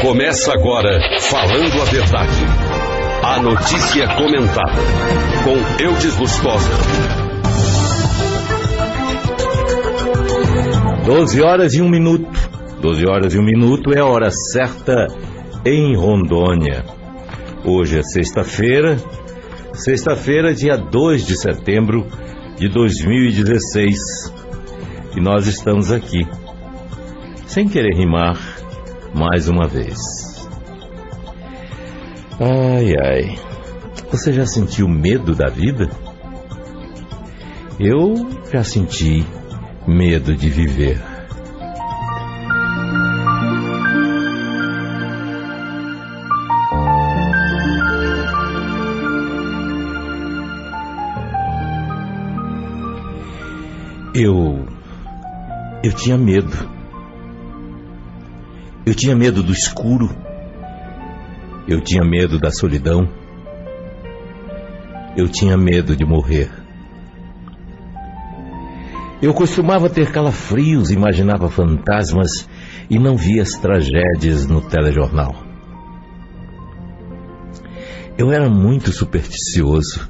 Começa agora Falando a Verdade. A notícia comentada com Eudes Lustosa. 12 horas e 1 minuto. 12 horas e 1 minuto é a hora certa em Rondônia. Hoje é sexta-feira, dia 2 de setembro de 2016. E nós estamos aqui, sem querer rimar, mais uma vez. Ai, você já sentiu medo da vida? Eu já senti medo de viver. Eu tinha medo. Eu tinha medo do escuro. Eu tinha medo da solidão. Eu tinha medo de morrer. Eu costumava ter calafrios, imaginava fantasmas e não via as tragédias no telejornal. Eu era muito supersticioso.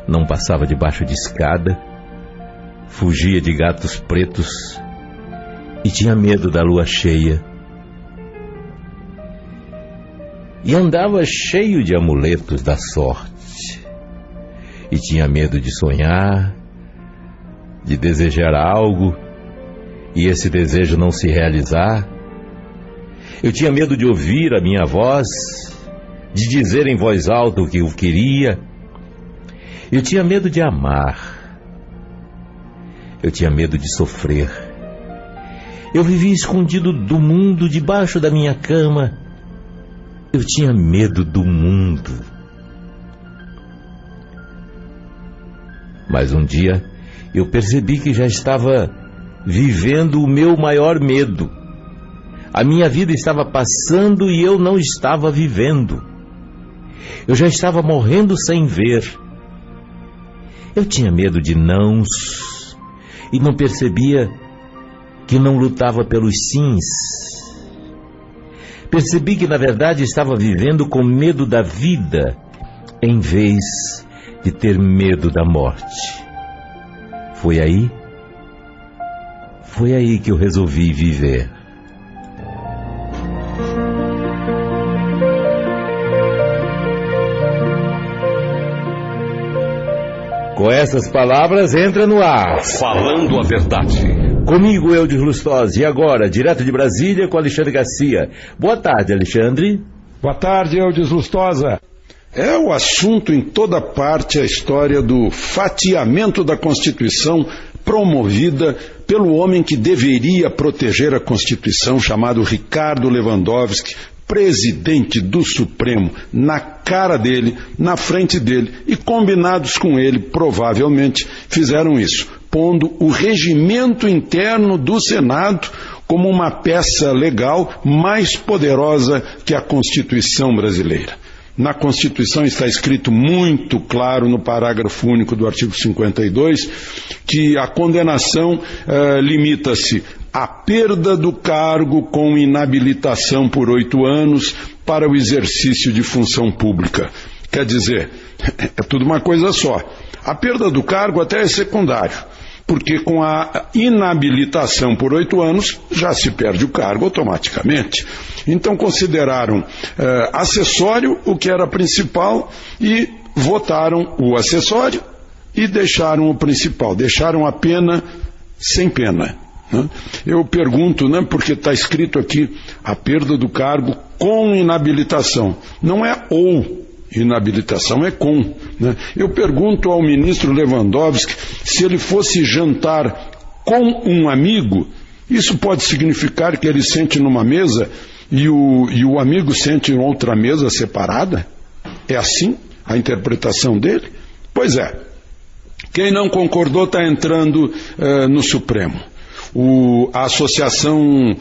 Não passava debaixo de escada, fugia de gatos pretos e tinha medo da lua cheia. E andava cheio de amuletos da sorte. E tinha medo de sonhar, de desejar algo, e esse desejo não se realizar. Eu tinha medo de ouvir a minha voz, de dizer em voz alta o que eu queria. Eu tinha medo de amar. Eu tinha medo de sofrer. Eu vivia escondido do mundo debaixo da minha cama. Eu tinha medo do mundo. Mas um dia eu percebi que já estava vivendo o meu maior medo. A minha vida estava passando e eu não estava vivendo. Eu já estava morrendo sem ver. Eu tinha medo de nãos e não percebia que não lutava pelos sims. Percebi que na verdade estava vivendo com medo da vida, em vez de ter medo da morte. Foi aí que eu resolvi viver. Com essas palavras, entra no ar Falando a Verdade. Comigo, Eudes Lustosa, e agora, direto de Brasília, com Alexandre Garcia. Boa tarde, Alexandre. Boa tarde, Eudes Lustosa. É o assunto em toda parte a história do fatiamento da Constituição promovida pelo homem que deveria proteger a Constituição, chamado Ricardo Lewandowski, presidente do Supremo, na cara dele, na frente dele, e combinados com ele, provavelmente, fizeram isso, pondo o regimento interno do Senado como uma peça legal mais poderosa que a Constituição brasileira. Na Constituição está escrito muito claro no parágrafo único do artigo 52 que a condenação limita-se à perda do cargo com inabilitação por 8 anos para o exercício de função pública. Quer dizer, é tudo uma coisa só. A perda do cargo até é secundário, porque com a inabilitação por 8 anos já se perde o cargo automaticamente. Então consideraram acessório o que era principal e votaram o acessório e deixaram o principal, deixaram a pena sem pena. Né? Eu pergunto, né, porque está escrito aqui a perda do cargo com inabilitação, não é ou inabilitação, é com. Né? Eu pergunto ao ministro Lewandowski se ele fosse jantar com um amigo, isso pode significar que ele sente numa mesa e o amigo sente em outra mesa separada? É assim a interpretação dele? Pois é. Quem não concordou está entrando no Supremo. A associação...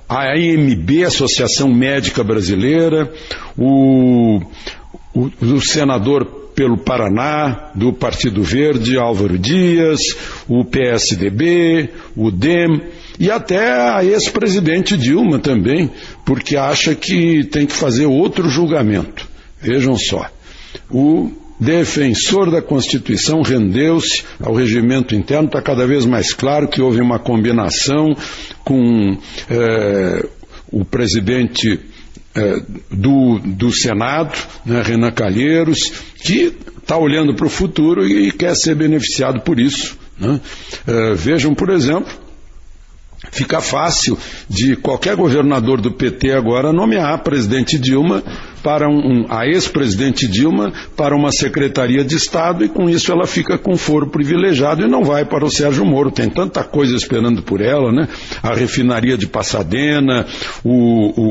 a AMB, Associação Médica Brasileira, o senador pelo Paraná, do Partido Verde, Álvaro Dias, o PSDB, o DEM, e até a ex-presidente Dilma também, porque acha que tem que fazer outro julgamento. Vejam só, o defensor da Constituição rendeu-se ao regimento interno. Está cada vez mais claro que houve uma combinação com o presidente do Senado, né, Renan Calheiros, que está olhando para o futuro e quer ser beneficiado por isso, né? Vejam, por exemplo, fica fácil de qualquer governador do PT agora nomear a presidente Dilma para a ex-presidente Dilma para uma secretaria de Estado, e com isso ela fica com foro privilegiado e não vai para o Sérgio Moro. Tem tanta coisa esperando por ela, né? A refinaria de Passadena,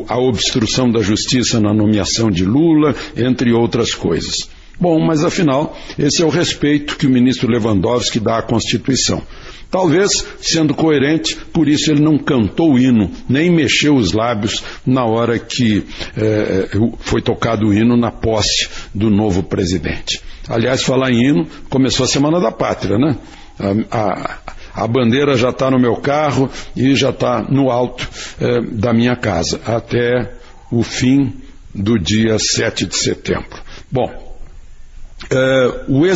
a obstrução da justiça na nomeação de Lula, entre outras coisas. Bom, mas afinal, esse é o respeito que o ministro Lewandowski dá à Constituição. Talvez, sendo coerente, por isso ele não cantou o hino, nem mexeu os lábios na hora que foi tocado o hino na posse do novo presidente. Aliás, falar em hino, começou a Semana da Pátria, né? A bandeira já está no meu carro e já está no alto da minha casa, até o fim do dia 7 de setembro. Bom, o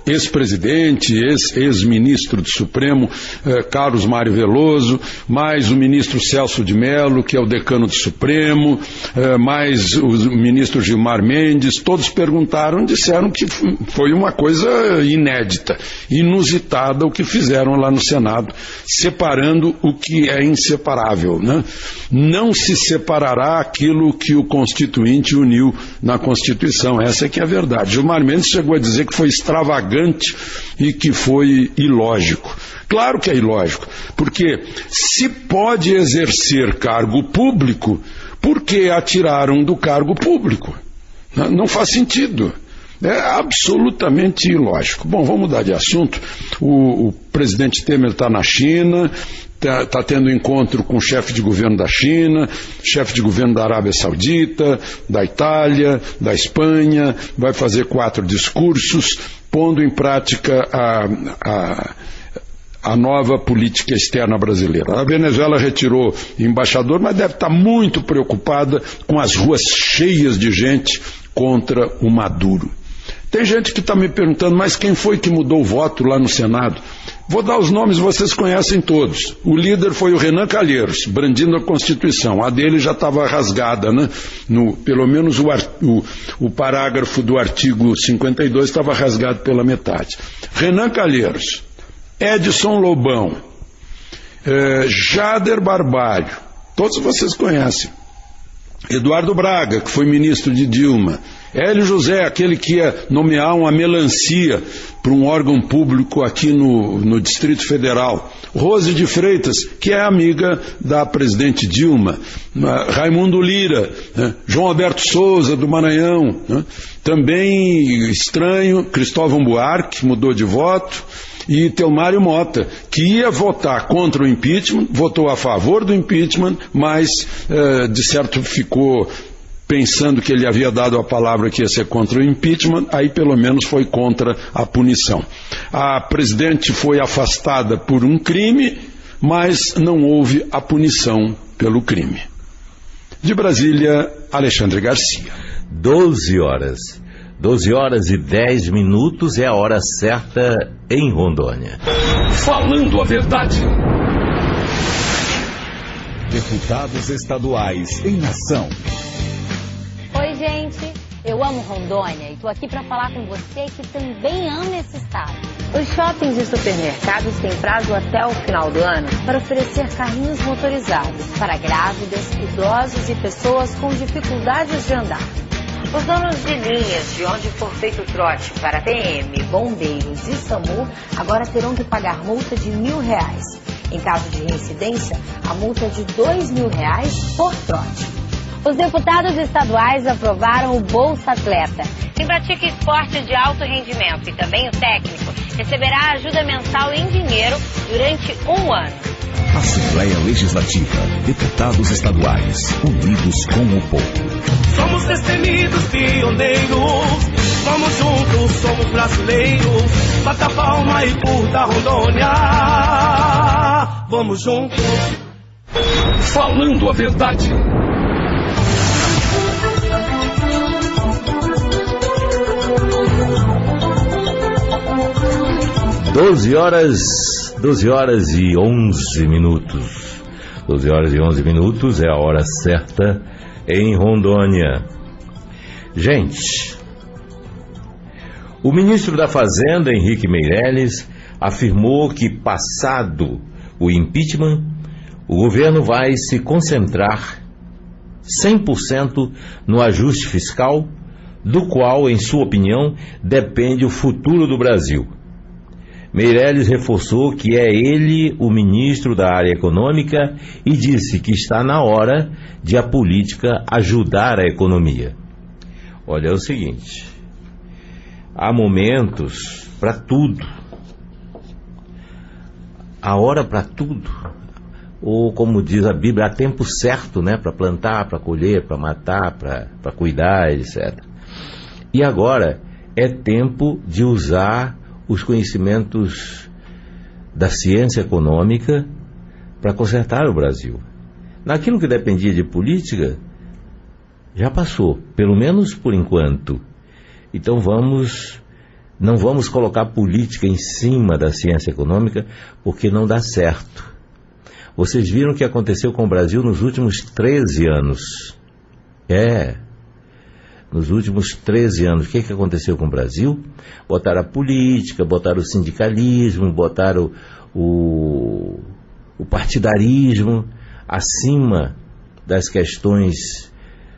ex-presidente, ex-ministro do Supremo, Carlos Mário Veloso, mais o ministro Celso de Mello, que é o decano do Supremo, mais o ministro Gilmar Mendes, todos perguntaram, disseram que foi uma coisa inédita, inusitada o que fizeram lá no Senado, separando o que é inseparável, né? Não se separará aquilo que o Constituinte uniu na Constituição, essa é que é a verdade. Gilmar Mendes chegou a dizer que foi extravagante e que foi ilógico. Claro que é ilógico, porque se pode exercer cargo público, por que a tiraram do cargo público? Não faz sentido. É absolutamente ilógico. Bom, vamos mudar de assunto. O presidente Temer está na China, está tendo encontro com o chefe de governo da China, chefe de governo da Arábia Saudita, da Itália, da Espanha, vai fazer 4 discursos, pondo em prática a nova política externa brasileira. A Venezuela retirou embaixador, mas deve estar muito preocupada com as ruas cheias de gente contra o Maduro. Tem gente que está me perguntando, mas quem foi que mudou o voto lá no Senado? Vou dar os nomes, vocês conhecem todos. O líder foi o Renan Calheiros, brandindo a Constituição. A dele já estava rasgada, né? Pelo menos o parágrafo do artigo 52 estava rasgado pela metade. Renan Calheiros, Edson Lobão, Jader Barbalho, todos vocês conhecem. Eduardo Braga, que foi ministro de Dilma. Hélio José, aquele que ia nomear uma melancia para um órgão público aqui no Distrito Federal. Rose de Freitas, que é amiga da presidente Dilma. Raimundo Lira, né? João Alberto Souza, do Maranhão. Né? Também estranho, Cristóvão Buarque, mudou de voto. E Telmário Mota, que ia votar contra o impeachment, votou a favor do impeachment, mas de certo ficou pensando que ele havia dado a palavra que ia ser contra o impeachment, aí pelo menos foi contra a punição. A presidente foi afastada por um crime, mas não houve a punição pelo crime. De Brasília, Alexandre Garcia. 12 horas e 10 minutos é a hora certa em Rondônia. Falando a verdade. Deputados estaduais em ação. Oi, gente. Eu amo Rondônia e tô aqui para falar com você que também ama esse estado. Os shoppings e supermercados têm prazo até o final do ano para oferecer carrinhos motorizados para grávidas, idosos e pessoas com dificuldades de andar. Os donos de linhas de onde for feito o trote para PM, bombeiros e SAMU agora terão que pagar multa de R$1.000. Em caso de reincidência, a multa é de R$2.000 por trote. Os deputados estaduais aprovaram o Bolsa Atleta. Quem pratica esporte de alto rendimento e também o técnico receberá ajuda mensal em dinheiro durante 1 ano. Assembleia Legislativa. Deputados estaduais, unidos com o povo. Somos destemidos, pioneiros, Vamos juntos, somos brasileiros. Bata a palma e curta a Rondônia. Vamos juntos. Falando a verdade. Doze horas e 11 minutos. 12 horas e 11 minutos é a hora certa em Rondônia. Gente, o ministro da Fazenda, Henrique Meirelles, afirmou que, passado o impeachment, o governo vai se concentrar 100% no ajuste fiscal, do qual, em sua opinião, depende o futuro do Brasil. Meirelles reforçou que é ele o ministro da área econômica e disse que está na hora de a política ajudar a economia. Olha, é o seguinte, há momentos para tudo, há hora para tudo, ou como diz a Bíblia, há tempo certo, né, para plantar, para colher, para matar, para cuidar, etc. E agora é tempo de usar os conhecimentos da ciência econômica para consertar o Brasil. Naquilo que dependia de política, já passou, pelo menos por enquanto. Então não vamos colocar política em cima da ciência econômica, porque não dá certo. Vocês viram o que aconteceu com o Brasil nos últimos 13 anos. Nos últimos 13 anos, o que aconteceu com o Brasil? Botaram a política, botaram o sindicalismo, botaram o partidarismo acima das questões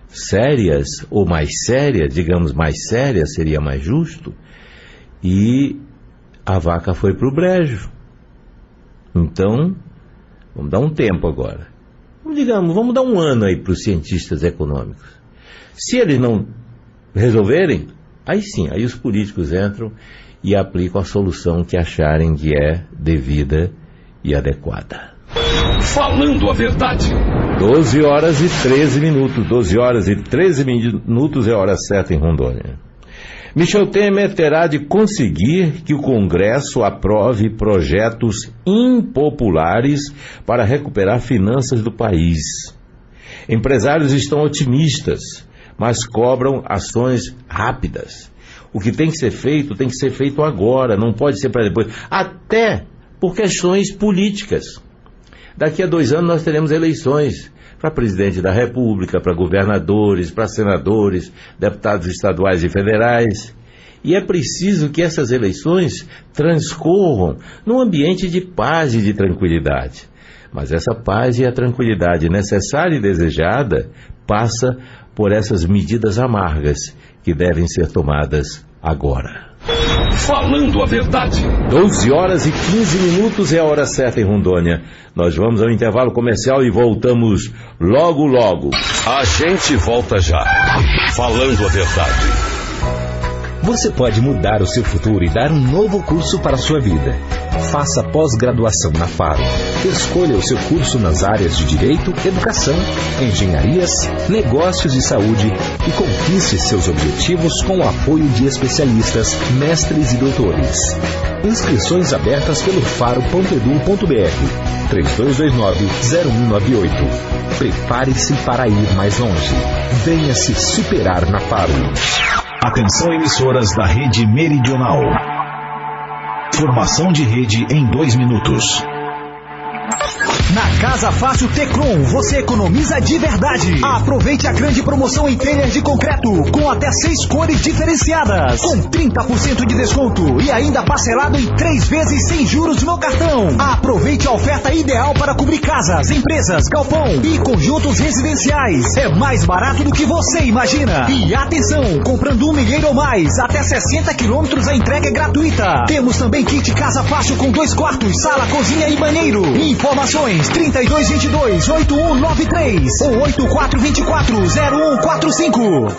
sérias, ou mais sérias, digamos mais sérias, seria mais justo, e a vaca foi para o brejo. Então, vamos dar um tempo agora. Vamos dar um ano aí para os cientistas econômicos. Se eles não resolverem, aí sim, aí os políticos entram e aplicam a solução que acharem que é devida e adequada. Falando a verdade. 12 horas e 13 minutos. 12 horas e 13 minutos é a hora certa em Rondônia. Michel Temer terá de conseguir que o Congresso aprove projetos impopulares para recuperar finanças do país. Empresários estão otimistas, mas cobram ações rápidas. O que tem que ser feito agora, não pode ser para depois, até por questões políticas. Daqui a 2 anos nós teremos eleições para presidente da República, para governadores, para senadores, deputados estaduais e federais. E é preciso que essas eleições transcorram num ambiente de paz e de tranquilidade. Mas essa paz e a tranquilidade necessária e desejada passa por essas medidas amargas que devem ser tomadas agora. Falando a verdade. 12 horas e 15 minutos é a hora certa em Rondônia. Nós vamos ao intervalo comercial e voltamos logo. A gente volta já. Falando a verdade. Você pode mudar o seu futuro e dar um novo curso para a sua vida. Faça pós-graduação na FARO. Escolha o seu curso nas áreas de Direito, Educação, Engenharias, Negócios e Saúde e conquiste seus objetivos com o apoio de especialistas, mestres e doutores. Inscrições abertas pelo faro.edu.br 3229-0198. Prepare-se para ir mais longe. Venha se superar na FARO. Atenção, emissoras da Rede Meridional. Formação de rede em 2 minutos. Na Casa Fácil Tecron, você economiza de verdade. Aproveite a grande promoção em telhas de concreto, com até 6 cores diferenciadas, com 30% de desconto e ainda parcelado em 3 vezes sem juros no cartão. Aproveite a oferta ideal para cobrir casas, empresas, galpão e conjuntos residenciais. É mais barato do que você imagina. E atenção, comprando 1 milheiro ou mais, até 60 quilômetros a entrega é gratuita. Temos também kit Casa Fácil com 2 quartos, sala, cozinha e banheiro. Informações 3222-8193 ou 8424-0145.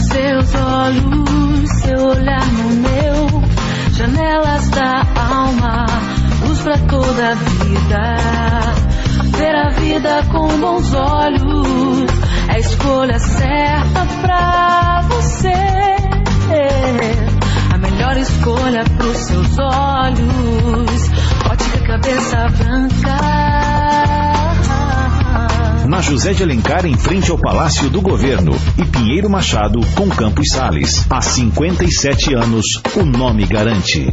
Seus olhos, seu olhar no meu, janelas da alma, luz pra toda a vida. Ver a vida com bons olhos é a escolha certa pra você. A melhor escolha pros seus olhos. Ótica Cabeça Branca. Na José de Alencar, em frente ao Palácio do Governo, e Pinheiro Machado, com Campos Sales. Há 57 anos, o nome garante.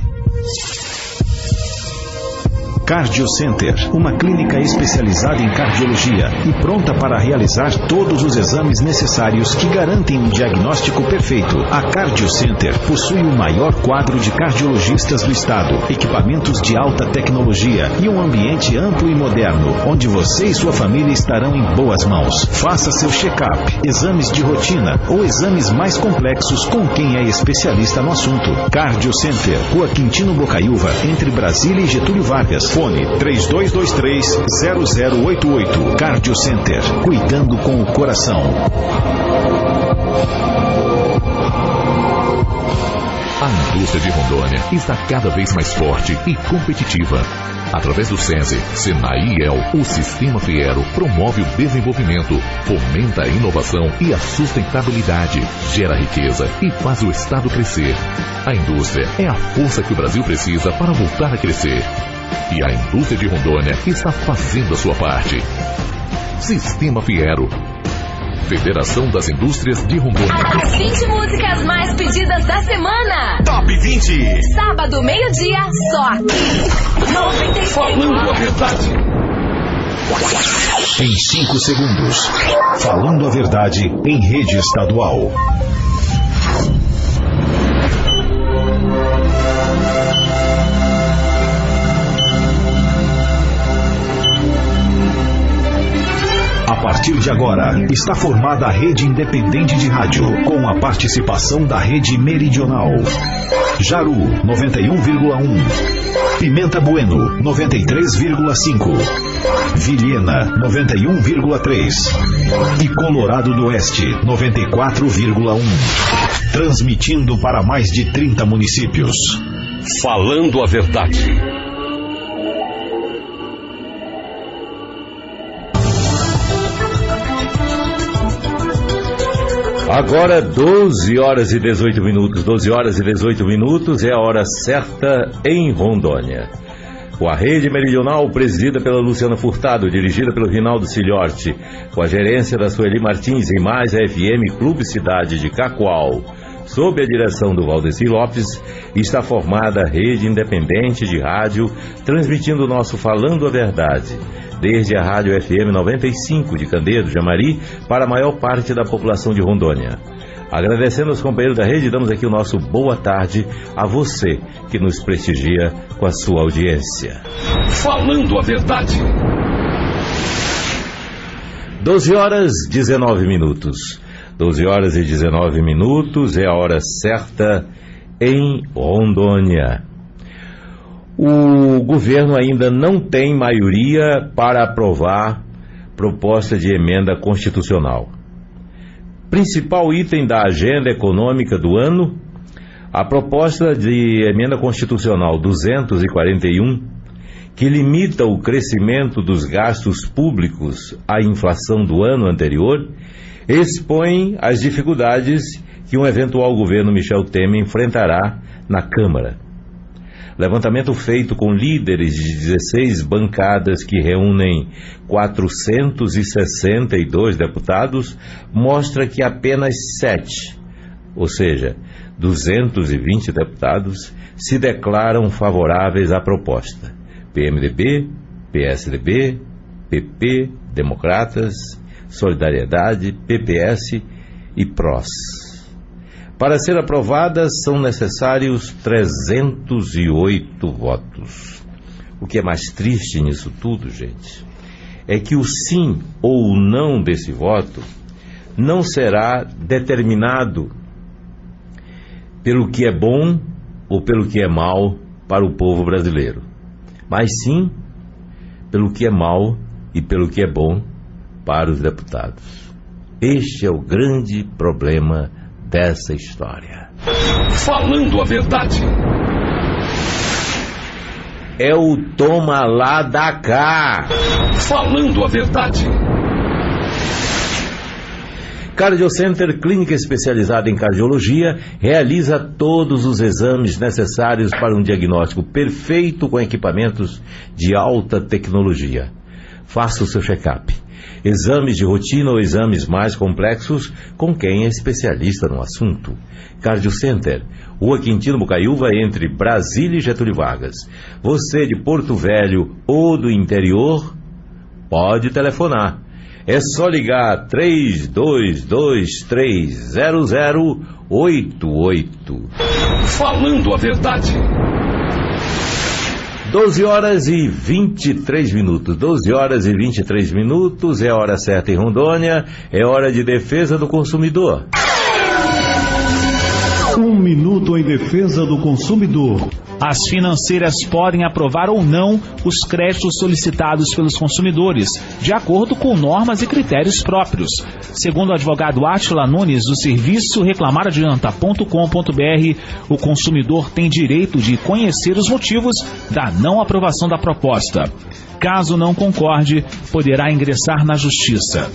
Cardio Center, uma clínica especializada em cardiologia e pronta para realizar todos os exames necessários que garantem um diagnóstico perfeito. A Cardio Center possui o maior quadro de cardiologistas do estado, equipamentos de alta tecnologia e um ambiente amplo e moderno, onde você e sua família estarão em boas mãos. Faça seu check-up, exames de rotina ou exames mais complexos com quem é especialista no assunto. Cardio Center, Rua Quintino Bocaiúva, entre Brasília e Getúlio Vargas. Fone 3223-0088. Cardio Center, cuidando com o coração. A indústria de Rondônia está cada vez mais forte e competitiva. Através do SESI, Senai e IEL, o Sistema Fiero promove o desenvolvimento, fomenta a inovação e a sustentabilidade, gera riqueza e faz o Estado crescer. A indústria é a força que o Brasil precisa para voltar a crescer. E a indústria de Rondônia está fazendo a sua parte. Sistema Fiero. Federação das Indústrias de Rondônia. As 20 músicas mais pedidas da semana. Top 20. Sábado, meio-dia, só aqui. 96. Falando a verdade. Em 5 segundos. Falando a verdade em rede estadual. A partir de agora, está formada a Rede Independente de Rádio, com a participação da Rede Meridional. Jaru, 91,1. Pimenta Bueno, 93,5. Vilhena, 91,3. E Colorado do Oeste, 94,1. Transmitindo para mais de 30 municípios. Falando a verdade. Agora 12 horas e 18 minutos. 12 horas e 18 minutos é a hora certa em Rondônia. Com a Rede Meridional, presidida pela Luciana Furtado, dirigida pelo Rinaldo Silhote, com a gerência da Sueli Martins e mais a FM Clube Cidade de Cacoal, sob a direção do Valdeci Lopes, está formada a Rede Independente de Rádio, transmitindo o nosso Falando a Verdade, desde a Rádio FM 95 de Candedo, Jamari, para a maior parte da população de Rondônia. Agradecendo aos companheiros da rede, damos aqui o nosso boa tarde a você que nos prestigia com a sua audiência. Falando a verdade. 12 horas e 19 minutos. 12 horas e 19 minutos é a hora certa em Rondônia. O governo ainda não tem maioria para aprovar proposta de emenda constitucional. Principal item da agenda econômica do ano, a proposta de emenda constitucional 241, que limita o crescimento dos gastos públicos à inflação do ano anterior, expõe as dificuldades que um eventual governo Michel Temer enfrentará na Câmara. Levantamento feito com líderes de 16 bancadas que reúnem 462 deputados, mostra que apenas 7, ou seja, 220 deputados, se declaram favoráveis à proposta. PMDB, PSDB, PP, Democratas, Solidariedade, PPS e PROS. Para ser aprovada, são necessários 308 votos. O que é mais triste nisso tudo, gente, é que o sim ou o não desse voto não será determinado pelo que é bom ou pelo que é mal para o povo brasileiro, mas sim pelo que é mal e pelo que é bom para os deputados. Este é o grande problema dessa história. Falando a verdade. É o toma lá da cá. Falando a verdade. Cardio Center, clínica especializada em cardiologia, realiza todos os exames necessários para um diagnóstico perfeito com equipamentos de alta tecnologia. Faça o seu check-up. Exames de rotina ou exames mais complexos com quem é especialista no assunto. Cardio Center, Rua Quintino Bocaiúva, entre Brasília e Getúlio Vargas. Você de Porto Velho ou do interior, pode telefonar. É só ligar 32230088. Falando a verdade. 12 horas e 23 minutos. 12 horas e 23 minutos. É a hora certa em Rondônia. É hora de defesa do consumidor. 1 minuto em defesa do consumidor. As financeiras podem aprovar ou não os créditos solicitados pelos consumidores, de acordo com normas e critérios próprios. Segundo o advogado Átila Nunes, do serviço reclamaradianta.com.br, o consumidor tem direito de conhecer os motivos da não aprovação da proposta. Caso não concorde, poderá ingressar na Justiça.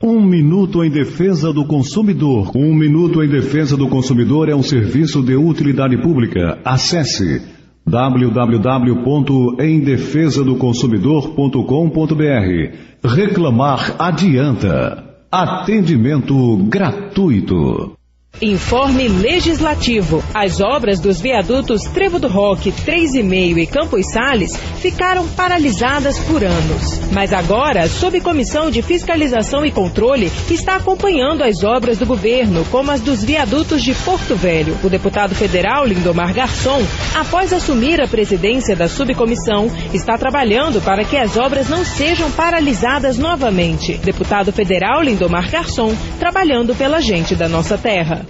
1 minuto em defesa do consumidor. 1 minuto em defesa do consumidor é um serviço de utilidade pública. Acesse www.emdefesadoconsumidor.com.br. Reclamar adianta. Atendimento gratuito. Informe legislativo. As obras dos viadutos Trevo do Roque, 3,5 e Campos Sales ficaram paralisadas por anos. Mas agora, a Subcomissão de Fiscalização e Controle está acompanhando as obras do governo, como as dos viadutos de Porto Velho. O deputado federal Lindomar Garçom, após assumir a presidência da subcomissão, está trabalhando para que as obras não sejam paralisadas novamente. Deputado federal Lindomar Garçom, trabalhando pela gente da nossa terra.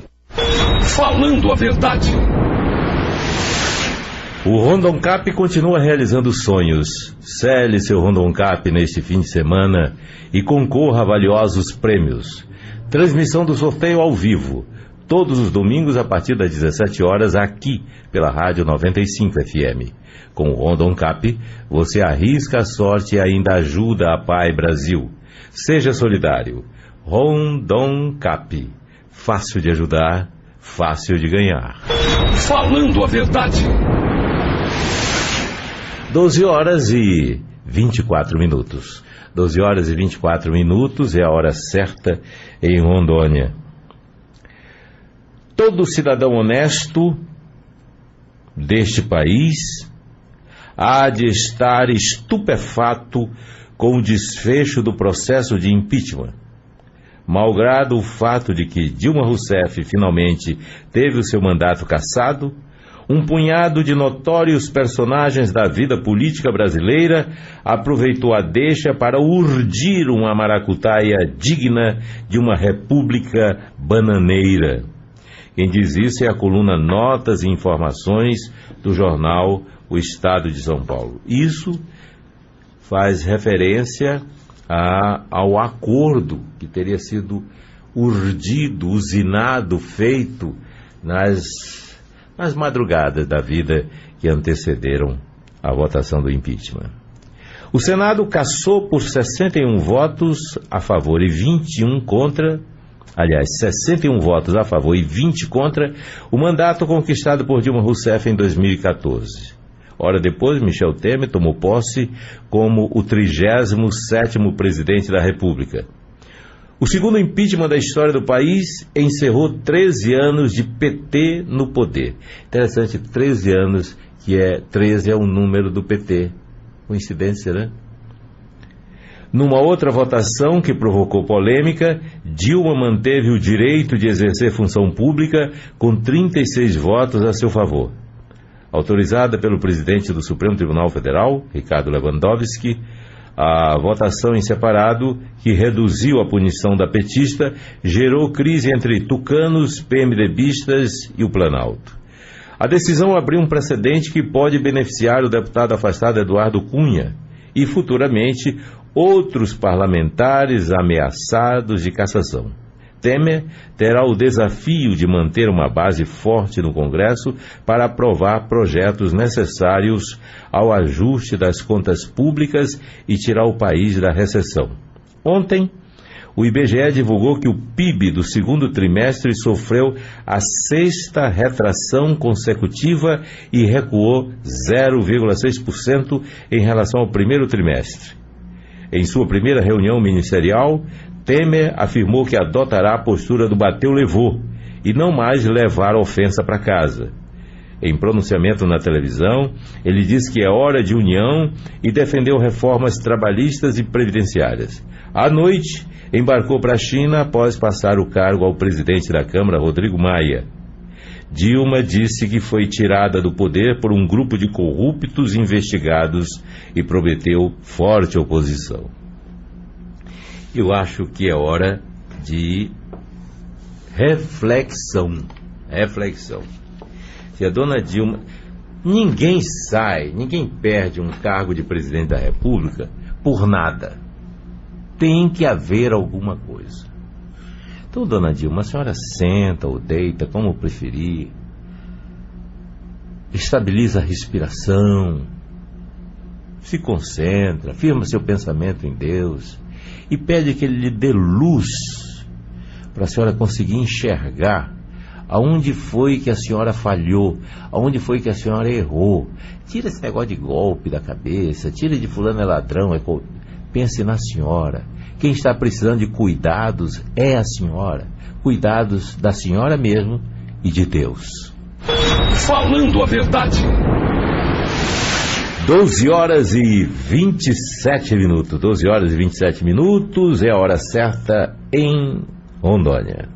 Falando a verdade. O Rondon Cap continua realizando sonhos. Cele seu Rondon Cap neste fim de semana e concorra a valiosos prêmios. Transmissão do sorteio ao vivo, todos os domingos a partir das 17 horas aqui pela Rádio 95 FM. Com o Rondon Cap, você arrisca a sorte e ainda ajuda a Pai Brasil. Seja solidário. Rondon Cap. Fácil de ajudar, fácil de ganhar. Falando a verdade. 12 horas e 24 minutos. 12 horas e 24 minutos é a hora certa em Rondônia. Todo cidadão honesto deste país há de estar estupefato com o desfecho do processo de impeachment. Malgrado o fato de que Dilma Rousseff finalmente teve o seu mandato cassado, um punhado de notórios personagens da vida política brasileira aproveitou a deixa para urdir uma maracutaia digna de uma república bananeira. Quem diz isso é a coluna Notas e Informações do jornal O Estado de São Paulo. Isso faz referência ao acordo que teria sido urdido, usinado, feito nas madrugadas da vida que antecederam a votação do impeachment. O Senado cassou por 61 votos a favor e 21 contra, 61 votos a favor e 20 contra, o mandato conquistado por Dilma Rousseff em 2014. Hora depois, Michel Temer tomou posse como o 37º presidente da República. O segundo impeachment da história do país encerrou 13 anos de PT no poder. Interessante, 13 anos, 13 é o número do PT. Coincidência, né? Numa outra votação que provocou polêmica, Dilma manteve o direito de exercer função pública com 36 votos a seu favor. Autorizada pelo presidente do Supremo Tribunal Federal, Ricardo Lewandowski, a votação em separado, que reduziu a punição da petista, gerou crise entre tucanos, PMDBistas e o Planalto. A decisão abriu um precedente que pode beneficiar o deputado afastado Eduardo Cunha e, futuramente, outros parlamentares ameaçados de cassação. Temer terá o desafio de manter uma base forte no Congresso para aprovar projetos necessários ao ajuste das contas públicas e tirar o país da recessão. Ontem, o IBGE divulgou que o PIB do segundo trimestre sofreu a 6ª retração consecutiva e recuou 0,6% em relação ao primeiro trimestre. Em sua primeira reunião ministerial, Temer afirmou que adotará a postura do bateu-levou e não mais levar a ofensa para casa. Em pronunciamento na televisão, ele disse que é hora de união e defendeu reformas trabalhistas e previdenciárias. À noite, embarcou para a China após passar o cargo ao presidente da Câmara, Rodrigo Maia. Dilma disse que foi tirada do poder por um grupo de corruptos investigados e prometeu forte oposição. Eu acho que é hora de reflexão. Se a dona Dilma... Ninguém perde um cargo de presidente da República por nada. Tem que haver alguma coisa. Então, dona Dilma, a senhora senta ou deita, como preferir. Estabiliza a respiração. Se concentra, firma seu pensamento em Deus e pede que Ele lhe dê luz para a senhora conseguir enxergar aonde foi que a senhora falhou, aonde foi que a senhora errou. Tira esse negócio de golpe da cabeça, tira de fulano é ladrão, pense na senhora. Quem está precisando de cuidados é a senhora. Cuidados da senhora mesmo e de Deus. Falando a verdade. 12 horas e 27 minutos. 12 horas e 27 minutos é a hora certa em Rondônia.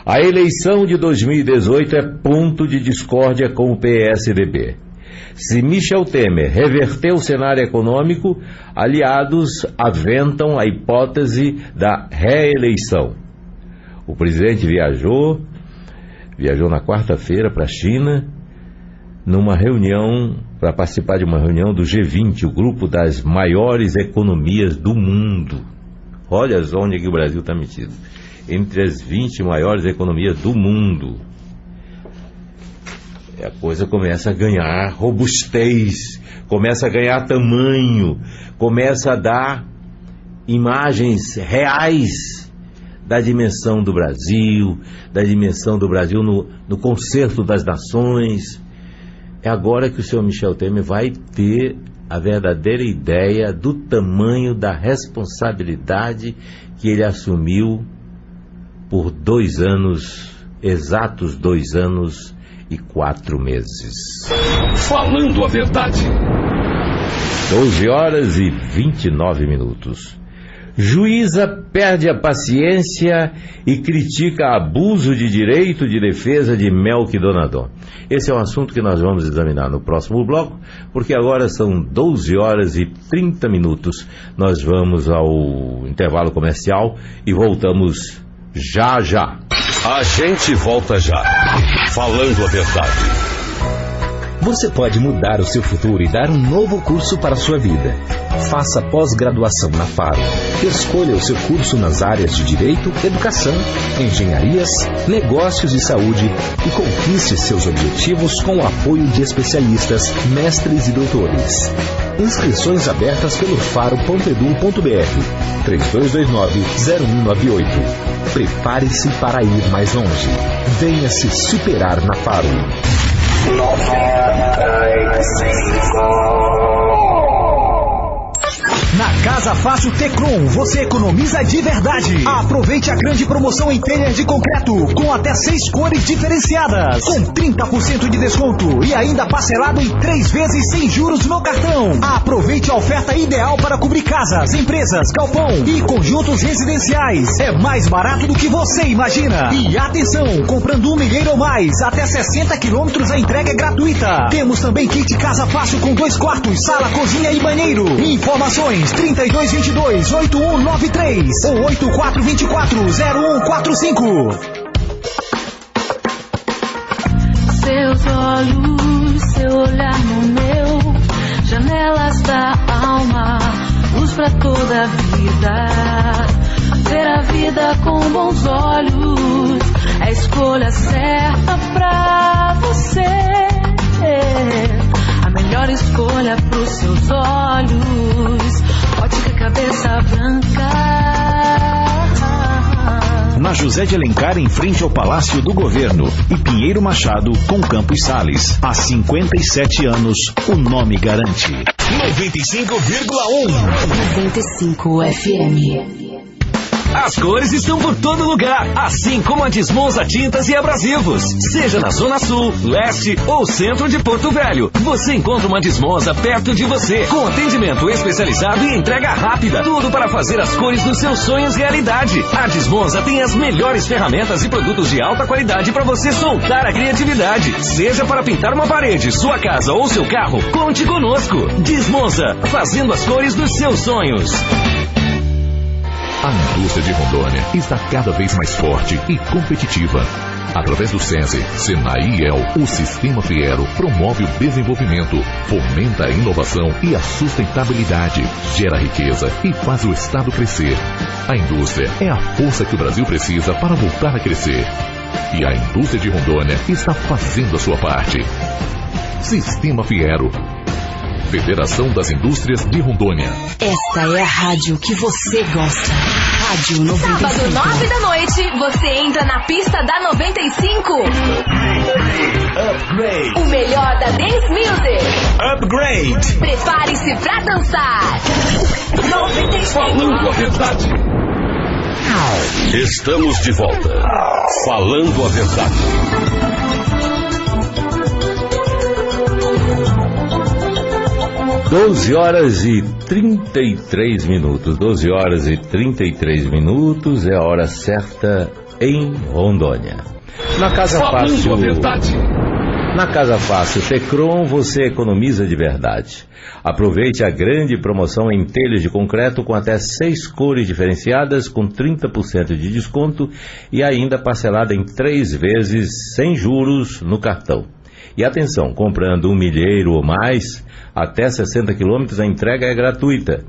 A eleição de 2018 é ponto de discórdia com o PSDB. Se Michel Temer reverter o cenário econômico, aliados aventam a hipótese da reeleição. O presidente viajou na quarta-feira para a China, para participar de uma reunião do G20, o grupo das maiores economias do mundo. Olha onde que o Brasil está metido. Entre as 20 maiores economias do mundo. A coisa começa a ganhar robustez, começa a ganhar tamanho, começa a dar imagens reais da dimensão do Brasil no concerto das nações. É agora que o senhor Michel Temer vai ter a verdadeira ideia do tamanho da responsabilidade que ele assumiu por 2 anos, exatos 2 anos e 4 meses. Falando a verdade. 12 horas e 29 minutos. Juíza perde a paciência e critica abuso de direito de defesa de Melk Donadon. Esse é um assunto que nós vamos examinar no próximo bloco, porque agora são 12 horas e 30 minutos. Nós vamos ao intervalo comercial e voltamos já já. A gente volta já. Falando a verdade. Você pode mudar o seu futuro e dar um novo curso para a sua vida. Faça pós-graduação na Faro. Escolha o seu curso nas áreas de Direito, Educação, Engenharias, Negócios e Saúde e conquiste seus objetivos com o apoio de especialistas, mestres e doutores. Inscrições abertas pelo faro.edu.br 3229-0198. Prepare-se para ir mais longe. Venha se superar na Faro. 95. Na Casa Fácil Tecron, você economiza de verdade. Aproveite a grande promoção em telhas de concreto, com até 6 cores diferenciadas, com 30% de desconto e ainda parcelado em 3 vezes sem juros no cartão. Aproveite a oferta ideal para cobrir casas, empresas, galpão e conjuntos residenciais. É mais barato do que você imagina. E atenção, comprando 1 milheiro ou mais, até 60 quilômetros a entrega é gratuita. Temos também kit Casa Fácil com 2 quartos, sala, cozinha e banheiro. Informações 3222-8193 ou 8424-0145. Seus olhos, seu olhar no meu, janelas da alma, luz pra toda a vida. Ver a vida com bons olhos, é a escolha certa pra você. A melhor escolha pros seus olhos. Ótica Cabeça Branca. na José de Alencar, em frente ao Palácio do Governo, e Pinheiro Machado, com Campos Sales. Há 57 anos, o nome garante. 95,1 95 FM. As cores estão por todo lugar, assim como a Desmonza Tintas e Abrasivos. Seja na Zona Sul, Leste ou Centro de Porto Velho, você encontra uma Desmonza perto de você, com atendimento especializado e entrega rápida. Tudo para fazer as cores dos seus sonhos realidade. A Desmonza tem as melhores ferramentas e produtos de alta qualidade para você soltar a criatividade. Seja para pintar uma parede, sua casa ou seu carro, conte conosco. Desmonza, fazendo as cores dos seus sonhos. A indústria de Rondônia está cada vez mais forte e competitiva. Através do SESI, Senai e IEL, o Sistema Fiero promove o desenvolvimento, fomenta a inovação e a sustentabilidade, gera riqueza e faz o Estado crescer. A indústria é a força que o Brasil precisa para voltar a crescer. E a indústria de Rondônia está fazendo a sua parte. Sistema Fiero. Federação das Indústrias de Rondônia. Esta é a rádio que você gosta. Rádio 95. Sábado, 9 da noite, você entra na pista da 95. Upgrade. O melhor da Dance Music. Upgrade. Prepare-se pra dançar. 95. Falando a verdade. Estamos de volta. Falando a verdade. 12 horas e 33 minutos. 12 horas e 33 minutos é a hora certa em Rondônia. Na Casa Fácil. Na Casa Fácil Tecron você economiza de verdade. Aproveite a grande promoção em telhas de concreto com até 6 cores diferenciadas, com 30% de desconto e ainda parcelada em 3 vezes sem juros no cartão. E atenção, comprando 1 milheiro ou mais, até 60 quilômetros, a entrega é gratuita.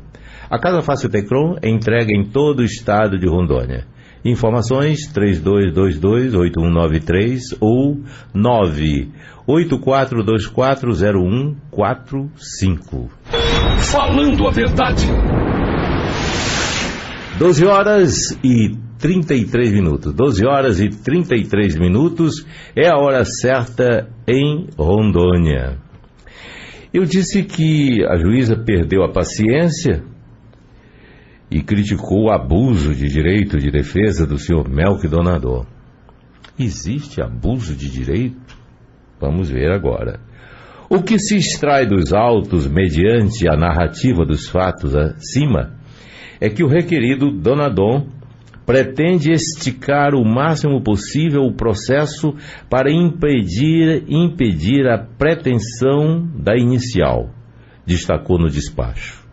A Casa Fácil Tecron entrega em todo o estado de Rondônia. Informações 3222-8193 ou 984240145. Falando a verdade. 12 horas e 33 minutos. 12 horas e 33 minutos é a hora certa em Rondônia. Eu disse que a juíza perdeu a paciência e criticou o abuso de direito de defesa do senhor Melk Donadon. Existe abuso de direito? Vamos ver agora. O que se extrai dos autos mediante a narrativa dos fatos acima é que o requerido Donadon pretende esticar o máximo possível o processo para impedir a pretensão da inicial, destacou no despacho.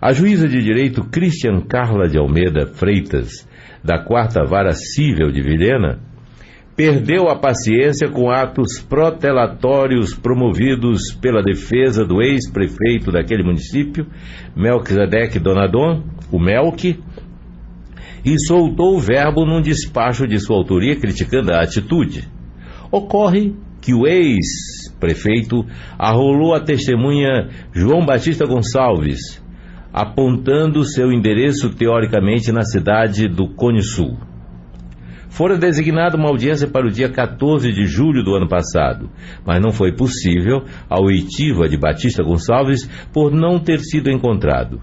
A juíza de direito Cristian Carla de Almeida Freitas, da 4ª Vara Cível de Vilhena, perdeu a paciência com atos protelatórios promovidos pela defesa do ex-prefeito daquele município, Melquisedeque Donadon, o Melk, e soltou o verbo num despacho de sua autoria criticando a atitude. Ocorre que o ex-prefeito arrolou a testemunha João Batista Gonçalves, apontando seu endereço teoricamente na cidade do Cone Sul. Fora designada uma audiência para o dia 14 de julho do ano passado, mas não foi possível a oitiva de Batista Gonçalves por não ter sido encontrado.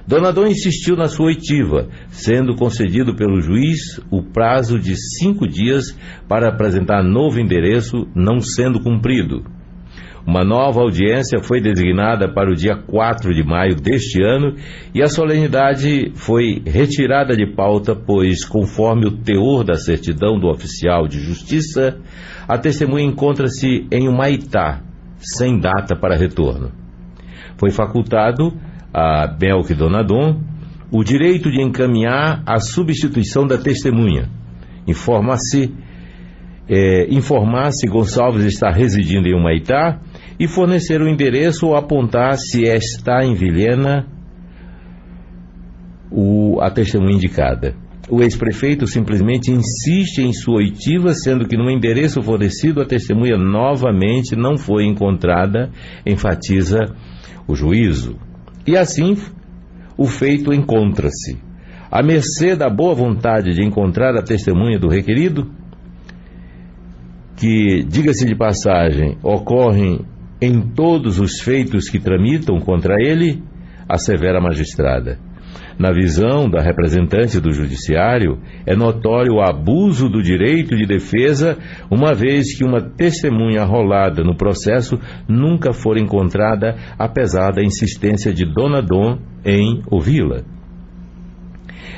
Donadon insistiu na sua oitiva, sendo concedido pelo juiz o prazo de 5 dias para apresentar novo endereço, não sendo cumprido. Uma nova audiência foi designada para o dia 4 de maio deste ano e a solenidade foi retirada de pauta, pois, conforme o teor da certidão do oficial de justiça, a testemunha encontra-se em Humaitá, sem data para retorno. Foi facultado a Melk Donadon o direito de encaminhar a substituição da testemunha, informar se Gonçalves está residindo em Humaitá e fornecer o endereço ou apontar se está em Vilhena a testemunha indicada. O ex-prefeito simplesmente insiste em sua oitiva, sendo que no endereço fornecido a testemunha novamente não foi encontrada, enfatiza o juízo. E assim, o feito encontra-se. à mercê da boa vontade de encontrar a testemunha do requerido, que, diga-se de passagem, ocorrem em todos os feitos que tramitam contra ele, assevera a magistrada. Na visão da representante do judiciário, é notório o abuso do direito de defesa, uma vez que uma testemunha arrolada no processo nunca for encontrada, apesar da insistência de Dona Dom em ouvi-la.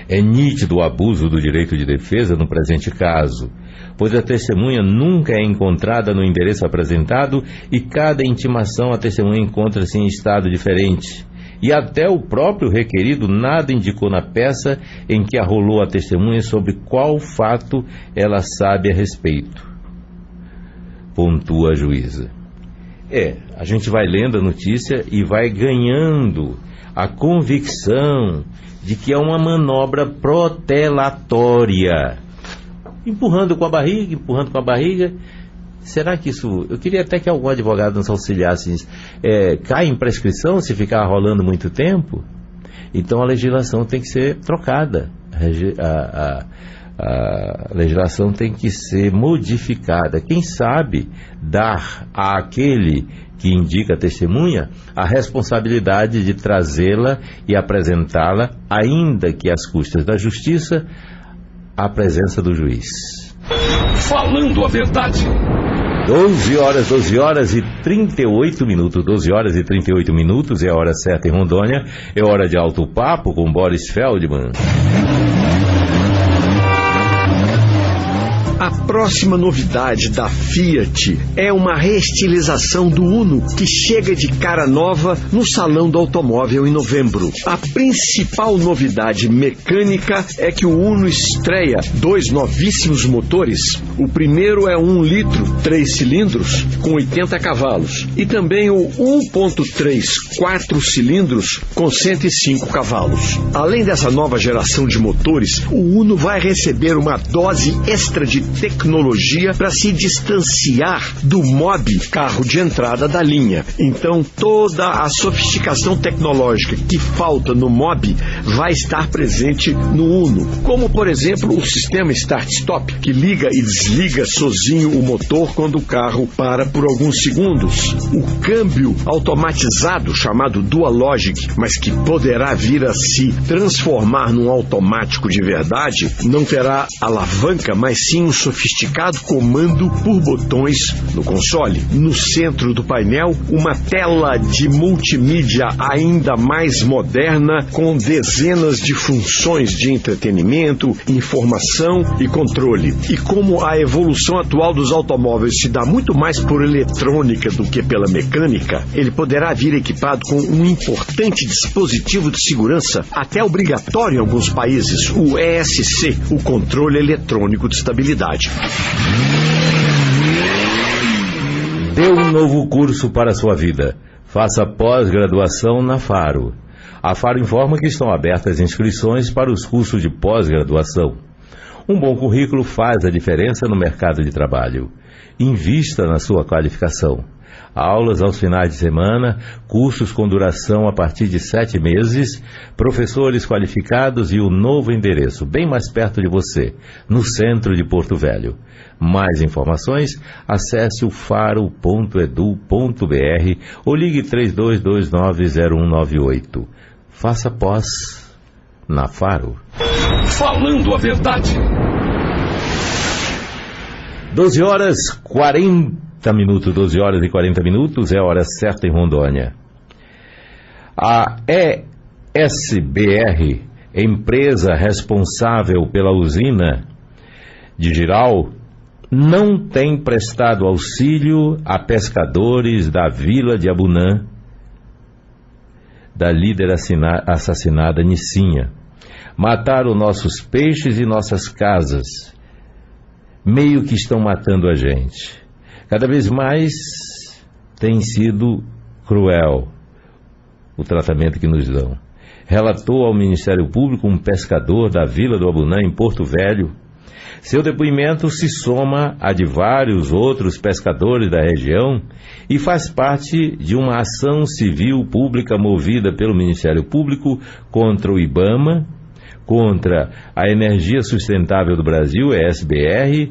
É nítido o abuso do direito de defesa no presente caso, pois a testemunha nunca é encontrada no endereço apresentado e cada intimação a testemunha encontra-se em estado diferente. E até o próprio requerido nada indicou na peça em que arrolou a testemunha sobre qual fato ela sabe a respeito, pontua a juíza. A gente vai lendo a notícia e vai ganhando a convicção de que é uma manobra protelatória, empurrando com a barriga. Será que isso... Eu queria até que algum advogado nos auxiliasse nisso. Cai em prescrição se ficar rolando muito tempo? Então a legislação tem que ser trocada. A legislação tem que ser modificada. Quem sabe dar àquele que indica a testemunha a responsabilidade de trazê-la e apresentá-la, ainda que às custas da justiça, à presença do juiz. Falando a verdade. 12 horas e 38 minutos. 12 horas e 38 minutos é a hora certa em Rondônia. É hora de alto papo com Boris Feldman. A próxima novidade da Fiat é uma reestilização do Uno que chega de cara nova no Salão do Automóvel em novembro. A principal novidade mecânica é que o Uno estreia 2 novíssimos motores. O primeiro é 1 litro, 3 cilindros, com 80 cavalos. E também o 1.3, 4 cilindros, com 105 cavalos. Além dessa nova geração de motores, o Uno vai receber uma dose extra de tecnologia para se distanciar do Mobi, carro de entrada da linha. Então, toda a sofisticação tecnológica que falta no Mobi vai estar presente no Uno, como, por exemplo, o sistema Start-Stop, que liga e desliga sozinho o motor quando o carro para por alguns segundos. O câmbio automatizado, chamado Dual Logic, mas que poderá vir a se transformar num automático de verdade, não terá alavanca, mas sim um sofisticado comando por botões no console. No centro do painel, uma tela de multimídia ainda mais moderna, com dezenas de funções de entretenimento, informação e controle. E como a evolução atual dos automóveis se dá muito mais por eletrônica do que pela mecânica, ele poderá vir equipado com um importante dispositivo de segurança, até obrigatório em alguns países, o ESC, o controle eletrônico de estabilidade. Dê um novo curso para a sua vida. Faça pós-graduação na Faro. A Faro informa que estão abertas inscrições para os cursos de pós-graduação. Um bom currículo faz a diferença no mercado de trabalho. Invista na sua qualificação. Aulas aos finais de semana, cursos com duração a partir de 7 meses, professores qualificados e o novo endereço, bem mais perto de você, no centro de Porto Velho. Mais informações, acesse o faro.edu.br ou ligue 32290198. Faça pós na Faro. Falando a verdade. 12 horas e 40 minutos, é a hora certa em Rondônia. A ESBR, empresa responsável pela usina de Jirau, não tem prestado auxílio a pescadores da vila de Abunã, da líder assassinada Nicinha. Mataram nossos peixes e nossas casas, meio que estão matando a gente. Cada vez mais tem sido cruel o tratamento que nos dão. Relatou ao Ministério Público um pescador da vila do Abunã, em Porto Velho. Seu depoimento se soma a de vários outros pescadores da região e faz parte de uma ação civil pública movida pelo Ministério Público contra o IBAMA, contra a Energia Sustentável do Brasil, ESBR,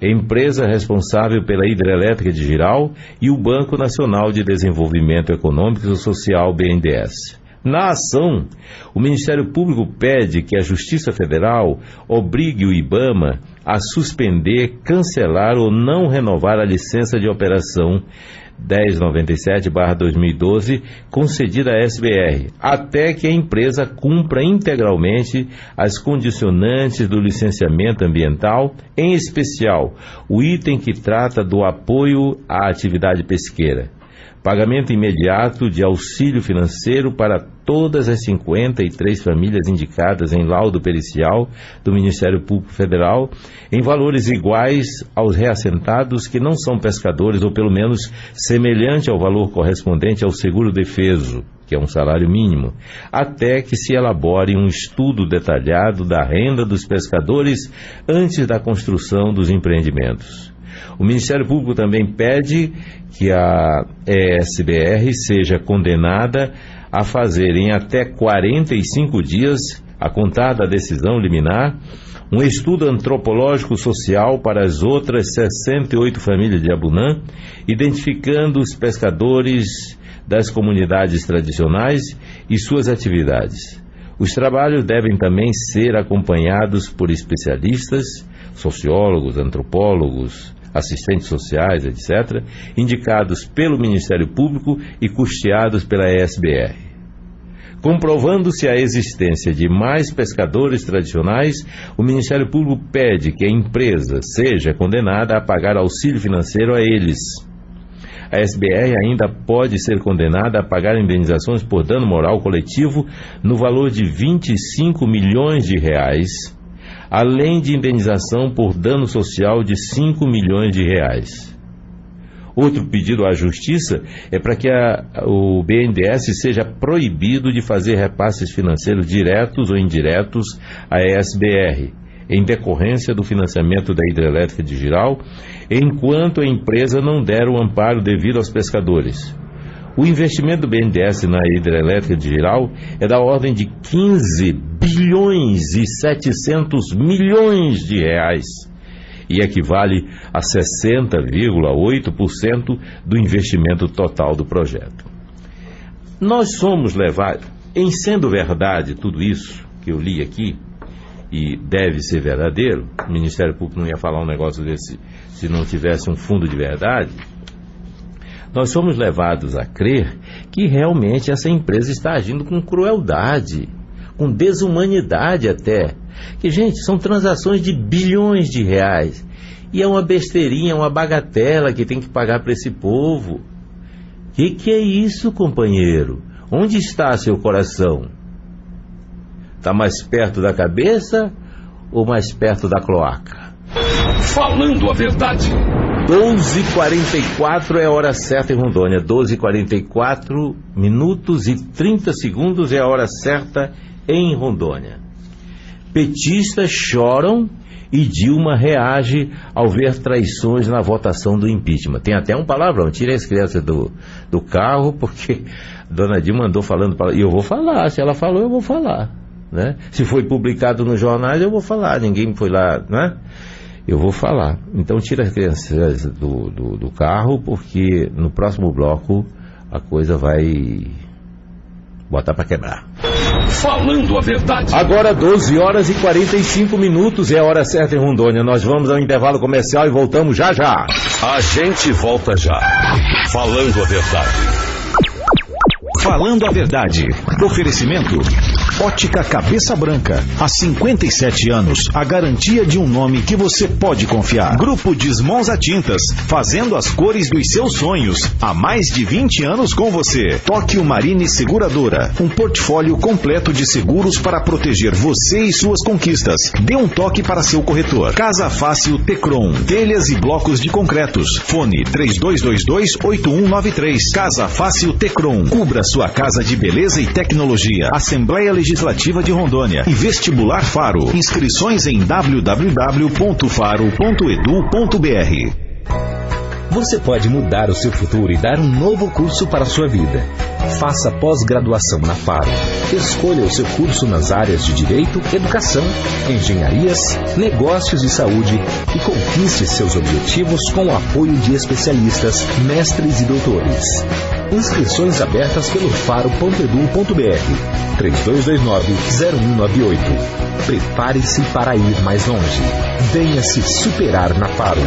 empresa responsável pela Hidrelétrica de Jirau e o Banco Nacional de Desenvolvimento Econômico e Social, BNDES. Na ação, o Ministério Público pede que a Justiça Federal obrigue o IBAMA a suspender, cancelar ou não renovar a licença de operação 1097/2012 concedida à SBR, até que a empresa cumpra integralmente as condicionantes do licenciamento ambiental, em especial o item que trata do apoio à atividade pesqueira. Pagamento imediato de auxílio financeiro para todas as 53 famílias indicadas em laudo pericial do Ministério Público Federal, em valores iguais aos reassentados que não são pescadores, ou pelo menos semelhante ao valor correspondente ao seguro-defeso, que é um salário mínimo, até que se elabore um estudo detalhado da renda dos pescadores antes da construção dos empreendimentos. O Ministério Público também pede que a ESBR seja condenada a fazer em até 45 dias, a contar da decisão liminar, um estudo antropológico social para as outras 68 famílias de Abunã, identificando os pescadores das comunidades tradicionais e suas atividades. Os trabalhos devem também ser acompanhados por especialistas, sociólogos, antropólogos, assistentes sociais, etc., indicados pelo Ministério Público e custeados pela ESBR. Comprovando-se a existência de mais pescadores tradicionais, o Ministério Público pede que a empresa seja condenada a pagar auxílio financeiro a eles. A SBR ainda pode ser condenada a pagar indenizações por dano moral coletivo no valor de 25 milhões de reais, além de indenização por dano social de 5 milhões de reais. Outro pedido à Justiça é para que o BNDES seja proibido de fazer repasses financeiros diretos ou indiretos à ESBR, em decorrência do financiamento da Hidrelétrica de Jirau, enquanto a empresa não der o amparo devido aos pescadores. O investimento do BNDES na Hidrelétrica de Jirau é da ordem de 15 bilhões e 700 milhões de reais e equivale a 60,8% do investimento total do projeto. Nós somos levados, em sendo verdade tudo isso que eu li aqui, e deve ser verdadeiro, o Ministério Público não ia falar um negócio desse se não tivesse um fundo de verdade, nós somos levados a crer que realmente essa empresa está agindo com crueldade, com desumanidade até. Que, gente, são transações de bilhões de reais. E é uma besteirinha, uma bagatela que tem que pagar para esse povo. Que é isso, companheiro? Onde está seu coração? Está mais perto da cabeça ou mais perto da cloaca? Falando a verdade. 12h44 é a hora certa em Rondônia. 12h44 minutos e 30 segundos é a hora certa em Rondônia. Petistas choram e Dilma reage ao ver traições na votação do impeachment. Tem até um palavrão, tirem as crianças do carro, porque Dona Dilma andou falando, e eu vou falar, se ela falou eu vou falar, né? Se foi publicado nos jornais eu vou falar, ninguém foi lá, né? Eu vou falar. Então tira as crianças do carro, porque no próximo bloco a coisa vai botar para quebrar. Falando a verdade. Agora 12h45 minutos é a hora certa em Rondônia. Nós vamos ao intervalo comercial e voltamos já já. A gente volta já. Falando a verdade. Falando a verdade. Oferecimento Ótica Cabeça Branca. Há 57 anos, a garantia de um nome que você pode confiar. Grupo Desmonza Tintas, fazendo as cores dos seus sonhos. Há mais de 20 anos com você. Tóquio Marine Seguradora, um portfólio completo de seguros para proteger você e suas conquistas. Dê um toque para seu corretor. Casa Fácil Tecron, telhas e blocos de concretos. Fone 3222-8193. Casa Fácil Tecron, cubra sua casa de beleza e tecnologia. Assembleia Legislativa de Rondônia e Vestibular Faro. Inscrições em www.faro.edu.br. Você pode mudar o seu futuro e dar um novo curso para a sua vida. Faça pós-graduação na Faro. Escolha o seu curso nas áreas de Direito, Educação, Engenharias, Negócios e Saúde e conquiste seus objetivos com o apoio de especialistas, mestres e doutores. Inscrições abertas pelo faro.edu.br 3229-0198. Prepare-se para ir mais longe. Venha se superar na Faro.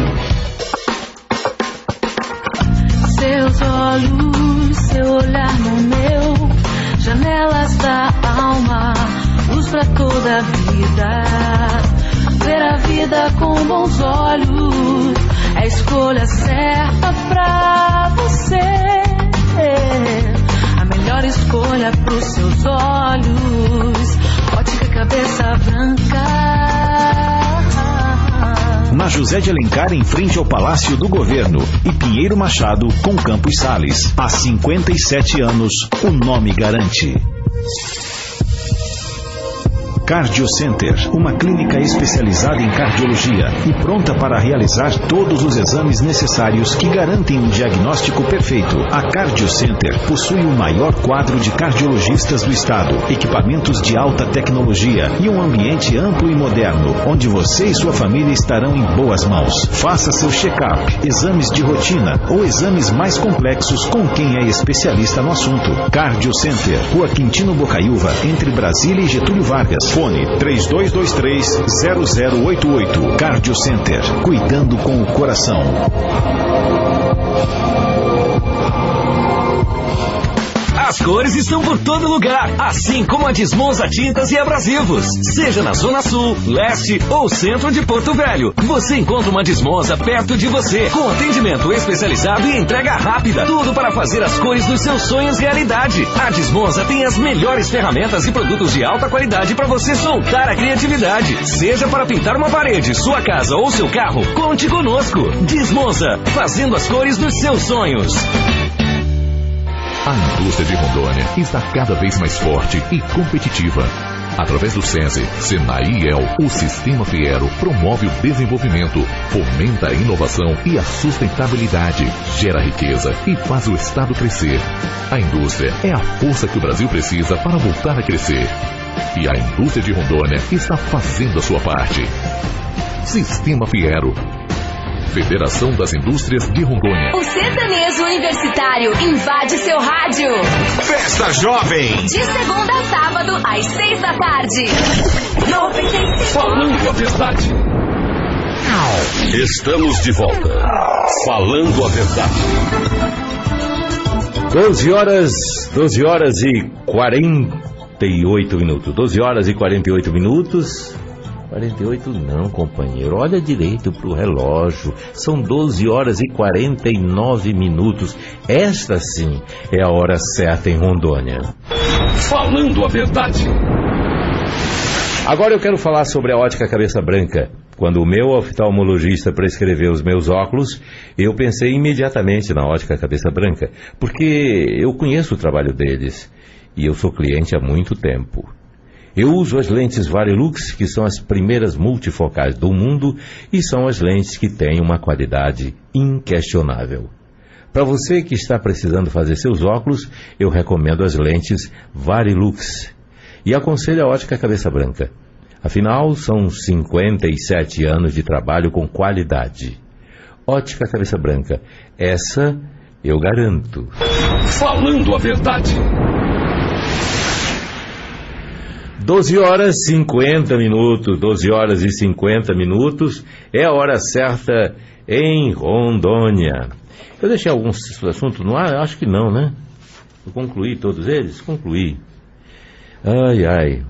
Seus olhos, seu olhar no meu, janelas da alma, luz pra toda a vida. Ver a vida com bons olhos é a escolha certa pra você. A melhor escolha pros seus olhos, Ótica Cabeça Branca. Na José de Alencar, em frente ao Palácio do Governo, e Pinheiro Machado, com Campos Sales. Há 57 anos, o nome garante. Cardio Center, uma clínica especializada em cardiologia e pronta para realizar todos os exames necessários que garantem um diagnóstico perfeito. A Cardio Center possui o maior quadro de cardiologistas do estado, equipamentos de alta tecnologia e um ambiente amplo e moderno, onde você e sua família estarão em boas mãos. Faça seu check-up, exames de rotina ou exames mais complexos com quem é especialista no assunto. Cardio Center, Rua Quintino Bocaiúva, entre Brasília e Getúlio Vargas. Fone 3223-0088. Cardio Center, cuidando com o coração. As cores estão por todo lugar, assim como a Desmonza Tintas e Abrasivos. Seja na Zona Sul, Leste ou Centro de Porto Velho, você encontra uma Desmonza perto de você, com atendimento especializado e entrega rápida. Tudo para fazer as cores dos seus sonhos realidade. A Desmonza tem as melhores ferramentas e produtos de alta qualidade para você soltar a criatividade. Seja para pintar uma parede, sua casa ou seu carro, conte conosco. Desmonza, fazendo as cores dos seus sonhos. A indústria de Rondônia está cada vez mais forte e competitiva. Através do SESI, Senai e IEL, o Sistema Fiero promove o desenvolvimento, fomenta a inovação e a sustentabilidade, gera riqueza e faz o Estado crescer. A indústria é a força que o Brasil precisa para voltar a crescer. E a indústria de Rondônia está fazendo a sua parte. Sistema Fiero. Federação das Indústrias de Rondônia. O sertanejo universitário invade seu rádio. Festa Jovem. De segunda a sábado, às 6 da tarde. 95. Falando a verdade. Estamos de volta. Falando a verdade. 12 horas e 48 minutos. 12 horas e 48 minutos. 48 não, companheiro. Olha direito pro relógio. São 12 horas e 49 minutos. Esta sim é a hora certa em Rondônia. Falando a verdade. Agora eu quero falar sobre a Ótica Cabeça Branca. Quando o meu oftalmologista prescreveu os meus óculos, eu pensei imediatamente na Ótica Cabeça Branca, porque eu conheço o trabalho deles e eu sou cliente há muito tempo. Eu uso as lentes Varilux, que são as primeiras multifocais do mundo e são as lentes que têm uma qualidade inquestionável. Para você que está precisando fazer seus óculos, eu recomendo as lentes Varilux e aconselho a Ótica Cabeça Branca. Afinal, são 57 anos de trabalho com qualidade. Ótica Cabeça Branca, essa eu garanto. Falando a verdade. 12 horas e 50 minutos, 12 horas e 50 minutos, é a hora certa em Rondônia. Eu deixei alguns assuntos no ar? Acho que não, né? Eu concluí todos eles? Concluí. Ai.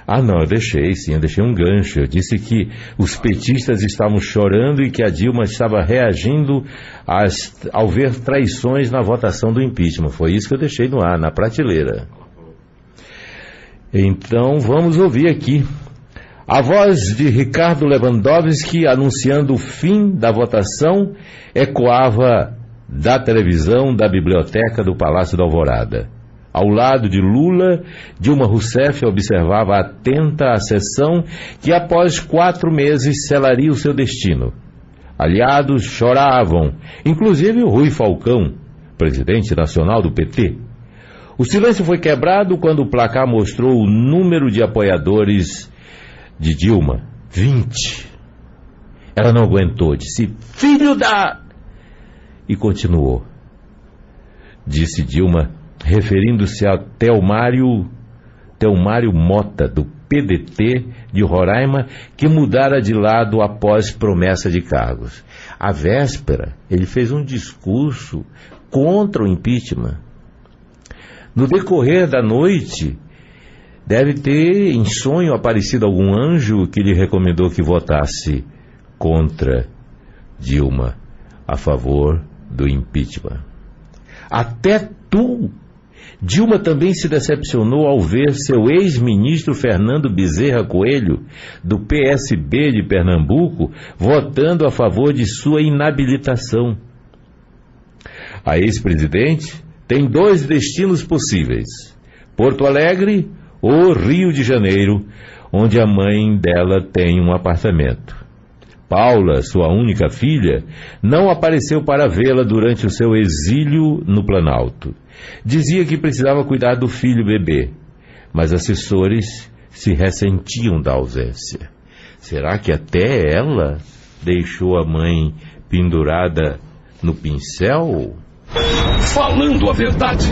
Ah, não, eu deixei um gancho. Eu disse que os petistas estavam chorando e que a Dilma estava reagindo ao ver traições na votação do impeachment. Foi isso que eu deixei no ar, na prateleira. Então, vamos ouvir aqui a voz de Ricardo Lewandowski anunciando o fim da votação ecoava da televisão da biblioteca do Palácio da Alvorada. Ao lado de Lula, Dilma Rousseff observava atenta a sessão que após 4 meses selaria o seu destino. Aliados choravam, inclusive o Rui Falcão, presidente nacional do PT. O silêncio foi quebrado quando o placar mostrou o número de apoiadores de Dilma: 20. Ela não aguentou, disse: filho da... E continuou. Disse Dilma, referindo-se a Telmário Mota, do PDT de Roraima, que mudara de lado após promessa de cargos. À véspera, ele fez um discurso contra o impeachment. No decorrer da noite, deve ter em sonho aparecido algum anjo que lhe recomendou que votasse contra Dilma, a favor do impeachment. Até tu! Dilma também se decepcionou ao ver seu ex-ministro Fernando Bezerra Coelho, do PSB de Pernambuco, votando a favor de sua inabilitação. A ex-presidente tem 2 destinos possíveis: Porto Alegre ou Rio de Janeiro, onde a mãe dela tem um apartamento. Paula, sua única filha, não apareceu para vê-la durante o seu exílio no Planalto. Dizia que precisava cuidar do filho bebê, mas assessores se ressentiam da ausência. Será que até ela deixou a mãe pendurada no pincel? Falando a verdade.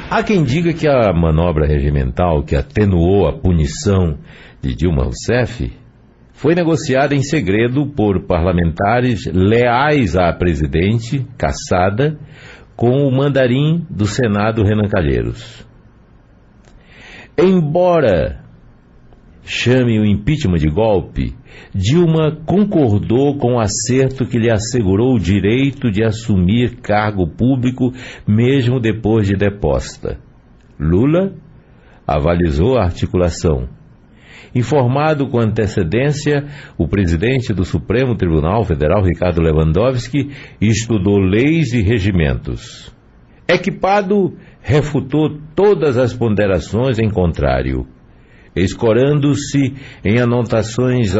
Há quem diga que a manobra regimental que atenuou a punição de Dilma Rousseff foi negociada em segredo por parlamentares leais à presidente, caçada, com o mandarim do Senado, Renan Calheiros. Embora chame o impeachment de golpe, Dilma concordou com o acerto que lhe assegurou o direito de assumir cargo público mesmo depois de deposta. Lula avalizou a articulação. Informado com antecedência, o presidente do Supremo Tribunal Federal, Ricardo Lewandowski, estudou leis e regimentos. Equipado, refutou todas as ponderações em contrário. Escorando-se em anotações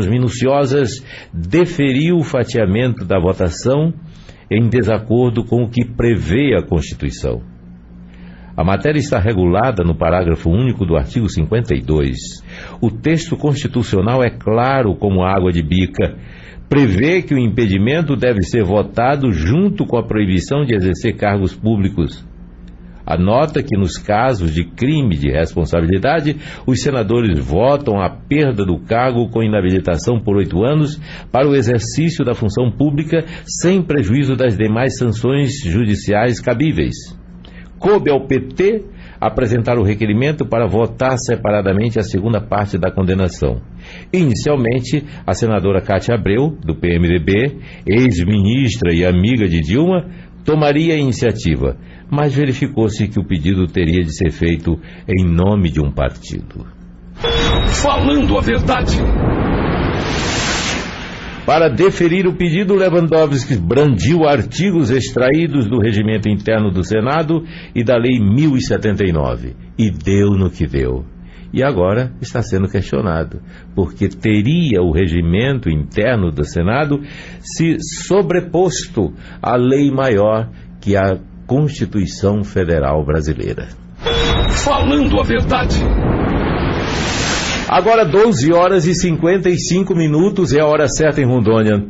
minuciosas, deferiu o fatiamento da votação em desacordo com o que prevê a Constituição. A matéria está regulada no parágrafo único do artigo 52. O texto constitucional é claro como água de bica. Prevê que o impedimento deve ser votado junto com a proibição de exercer cargos públicos. Anota que nos casos de crime de responsabilidade, os senadores votam a perda do cargo com inabilitação por 8 anos para o exercício da função pública, sem prejuízo das demais sanções judiciais cabíveis. Coube ao PT apresentar o requerimento para votar separadamente a segunda parte da condenação. Inicialmente, a senadora Cátia Abreu, do PMDB, ex-ministra e amiga de Dilma, tomaria a iniciativa, mas verificou-se que o pedido teria de ser feito em nome de um partido. Falando a verdade. Para deferir o pedido, Lewandowski brandiu artigos extraídos do regimento interno do Senado e da Lei 1079. E deu no que deu. E agora está sendo questionado, porque teria o regimento interno do Senado se sobreposto à lei maior que a Constituição Federal Brasileira. Falando a verdade. Agora 12 horas e 55 minutos é a hora certa em Rondônia.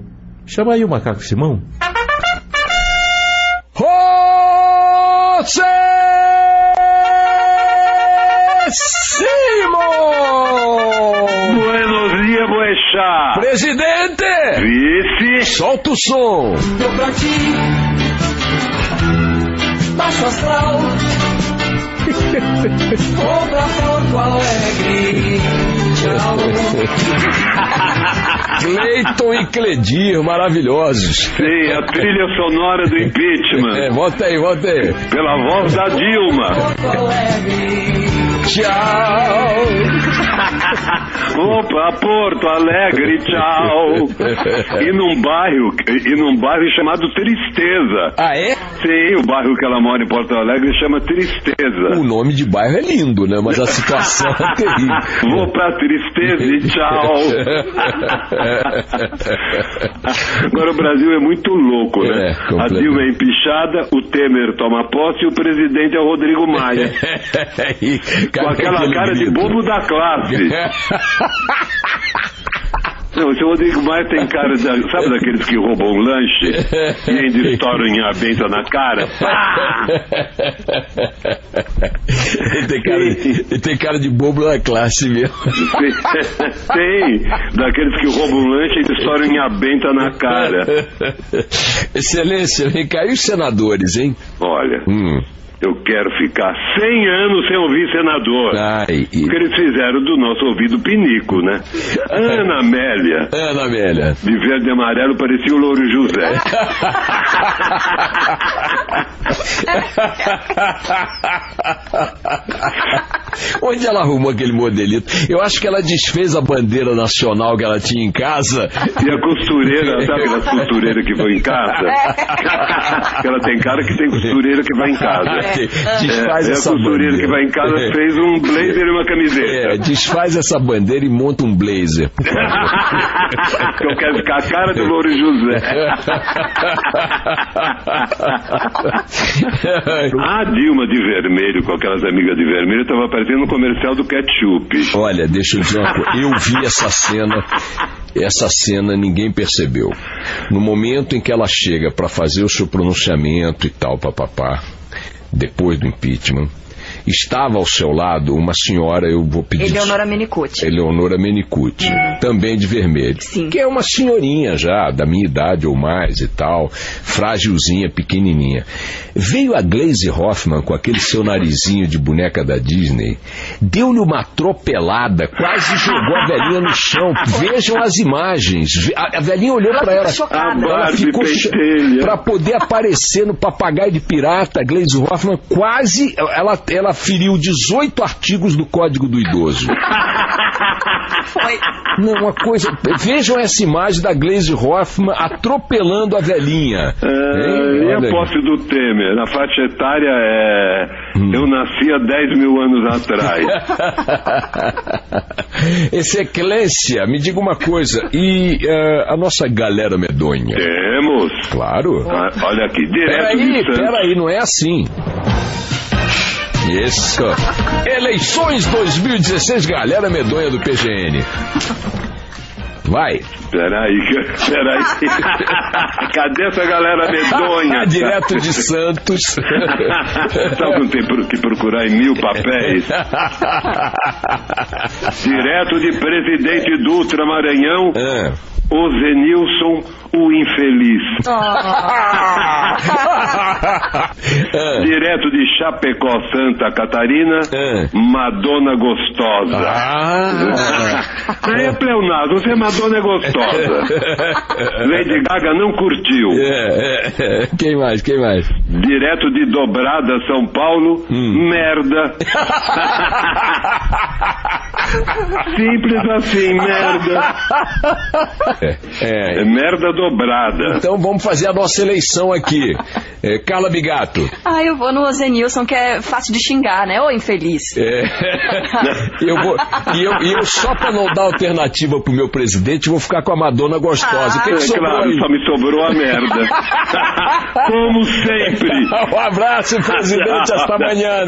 Chama aí o Macaco Simão. José Simão! Buenos dias, Boechat! Presidente! Vice! Solta o som! Tô pra ti, baixo astral. Vou pra Porto Alegre. Tchau. Cleiton e Cledir, maravilhosos. Sim, a trilha sonora do impeachment. Volta aí, volta aí. Pela voz da Dilma. Porto Alegre. Tchau. Vou pra Porto Alegre, tchau. E num bairro chamado Tristeza. Ah, é? Sim, o bairro que ela mora em Porto Alegre chama Tristeza. O nome de bairro é lindo, né? Mas a situação é terrível. Vou pra Tristeza e tchau. Agora o Brasil é muito louco, né? A Dilma é empichada, o Temer toma posse e o presidente é o Rodrigo Maia. Com aquela cara de bobo da classe. Não, esse Rodrigo Maia tem cara de, sabe daqueles que roubam um lanche e ainda estouram em abenta na cara? Ele tem cara de bobo da classe mesmo. Tem, daqueles que roubam um lanche e ainda estouram em abenta na cara. Excelência, vem cá, e os senadores, hein? Olha... Eu quero ficar 100 anos sem ouvir senador. Porque eles fizeram do nosso ouvido pinico, né? Ana Amélia. De verde e amarelo parecia o Louro José. Onde ela arrumou aquele modelito? Eu acho que ela desfez a bandeira nacional que ela tinha em casa. E a costureira, sabe aquela costureira que foi em casa? Ela tem cara que tem costureira que vai em casa. Desfaz essa a costureira que vai em casa fez um blazer e uma camiseta. Desfaz essa bandeira e monta um blazer. Eu quero ficar a cara do Louro José. A Dilma de vermelho, com aquelas amigas de vermelho, estava aparecendo no comercial do ketchup. Olha, deixa eu dizer uma coisa. Eu vi essa cena ninguém percebeu. No momento em que ela chega para fazer o seu pronunciamento e tal, papapá, depois do impeachment, estava ao seu lado uma senhora, eu vou pedir... Eleonora Menicucci. Eleonora Menicucci, também de vermelho. Sim. Que é uma senhorinha já, da minha idade ou mais e tal, frágilzinha, pequenininha. Veio a Glaze Hoffman com aquele seu narizinho de boneca da Disney, deu-lhe uma atropelada, quase jogou a velhinha no chão. Vejam as imagens. A velhinha olhou para ela, ela ficou para poder aparecer no Papagaio de Pirata. A Glaze Hoffman quase, ela feriu 18 artigos do Código do Idoso. Não, uma coisa... Vejam essa imagem da Glaze Hoffman atropelando a velhinha. E a posse do Temer? A faixa etária é... Eu nasci há 10 mil anos atrás. Excelência, me diga uma coisa. E a nossa galera medonha? Temos. Claro. Olha aqui, direto de Santos. Peraí, não é assim. Isso. Eleições 2016, galera medonha do PGN. Vai. Peraí. Cadê essa galera medonha? Direto de Santos. Sabe que não tem que procurar em 1000 papéis? Direto de Presidente Dutra, Maranhão. O Zenilson, o infeliz. Direto de Chapecó, Santa Catarina, Madonna Gostosa. Aí é pleonasmo, você é Madonna Gostosa. Lady Gaga não curtiu. Quem mais? Direto de Dobrada, São Paulo, merda. Simples assim, merda. É merda dobrada. Então vamos fazer a nossa eleição aqui. Carla Bigato. Eu vou no Zenilson, que é fácil de xingar, né? Ô infeliz. Eu só pra não dar alternativa pro meu presidente, vou ficar com a Madonna Gostosa. O que sobrou claro, aí? Só me sobrou a merda. Como sempre. Um abraço, presidente, hasta amanhã.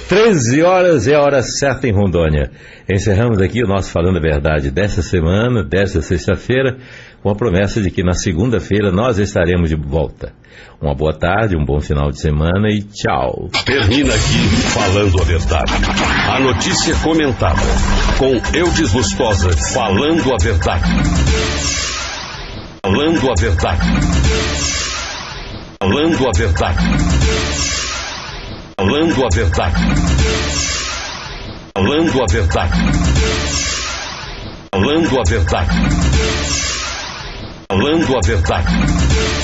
13 horas é a hora certa em Rondônia. Encerramos aqui o nosso Falando a Verdade dessa semana, desta sexta-feira, com a promessa de que na segunda-feira nós estaremos de volta. Uma boa tarde, um bom final de semana e tchau. Termina aqui Falando a Verdade. A notícia comentada com Eudes Lustosa. Falando a Verdade. Falando a Verdade. Falando a Verdade. Falando a Verdade. Falando a Verdade. Falando a Verdade. Falando a Verdade.